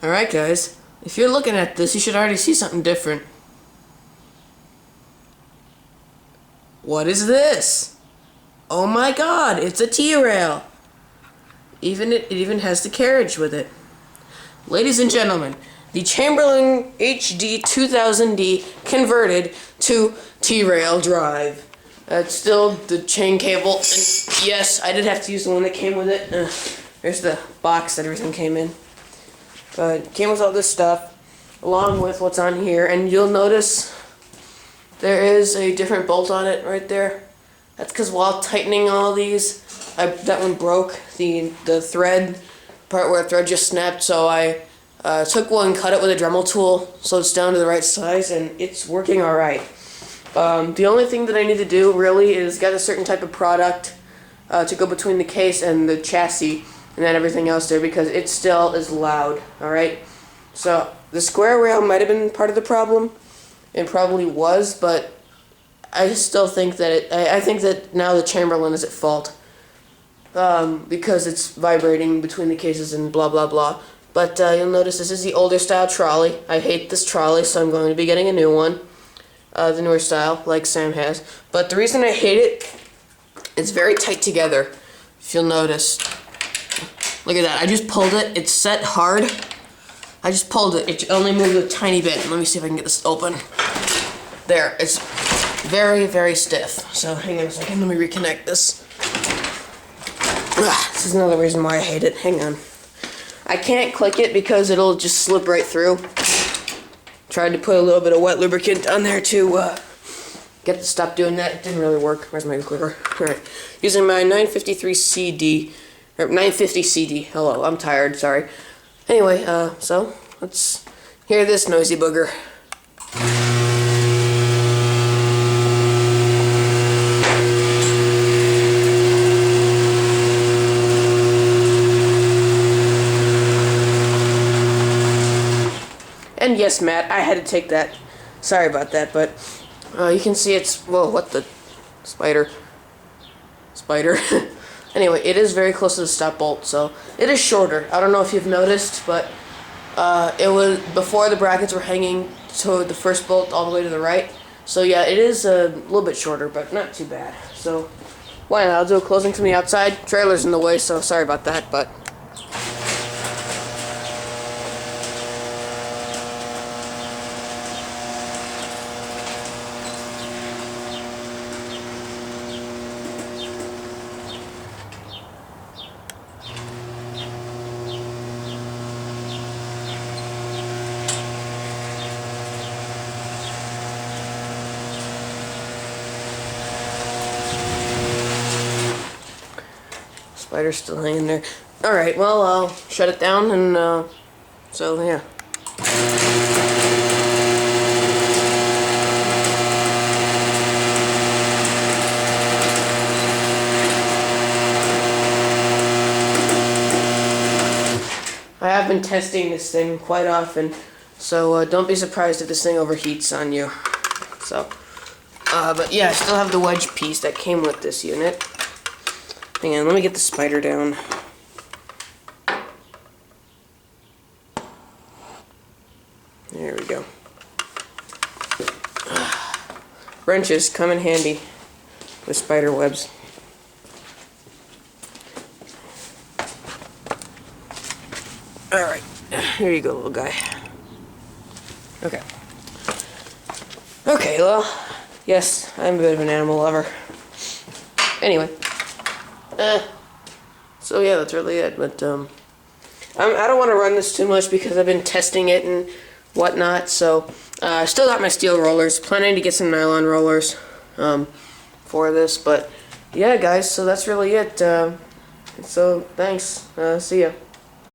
Alright guys, if you're looking at this, you should already see something different. What is this? Oh my god, it's a T-rail! It even has the carriage with it. Ladies and gentlemen, the Chamberlain HD200D converted to T-rail drive. It's still the chain cable, and yes, I did have to use the one that came with it. There's the box that everything came in. But it came with all this stuff, along with what's on here, and you'll notice there is a different bolt on it right there. That's because while tightening all these, that one broke, the thread, part where the thread just snapped, so I took one, cut it with a Dremel tool, so it's down to the right size, and it's working alright. The only thing that I need to do, really, is get a certain type of product to go between the case and the chassis, and then everything else there, because it still is loud, alright? So, the square rail might have been part of the problem. It probably was, but I still think that I think that now the Chamberlain is at fault. Because it's vibrating between the cases and blah blah blah. But you'll notice this is the older style trolley. I hate this trolley, so I'm going to be getting a new one. The newer style, like Sam has. But the reason I hate it, it's very tight together, if you'll notice. Look at that, I just pulled it, it's set hard. I just pulled it, it only moved a tiny bit. Let me see if I can get this open. There, it's very, very stiff. So hang on a second, let me reconnect this. This is another reason why I hate it, hang on. I can't click it because it'll just slip right through. Tried to put a little bit of wet lubricant on there to get to stop doing that. It didn't really work. Where's my clicker? Alright. Using my 953 CD. Or 950 CD. Hello, I'm tired, sorry. Anyway, so let's hear this noisy booger. And yes, Matt, I had to take that. Sorry about that, but you can see it's, whoa, what the spider. Anyway, it is very close to the stop bolt, so it is shorter. I don't know if you've noticed, but it was before the brackets were hanging to the first bolt all the way to the right. So yeah, it is a little bit shorter, but not too bad. So why not? I'll do a closing from the outside. Trailer's in the way, so sorry about that, but spider's still hanging there. Alright, well, I'll shut it down, and, so, yeah. I have been testing this thing quite often, so, don't be surprised if this thing overheats on you. So, but yeah, I still have the wedge piece that came with this unit. Hang on, let me get the spider down. There we go. Wrenches come in handy with spider webs. Alright, here you go, little guy. Okay. Okay, well, yes, I'm a bit of an animal lover. Anyway. So yeah, that's really it, but I don't want to run this too much because I've been testing it and whatnot, so I still got my steel rollers, planning to get some nylon rollers for this, but yeah guys, so that's really it, so thanks, see ya.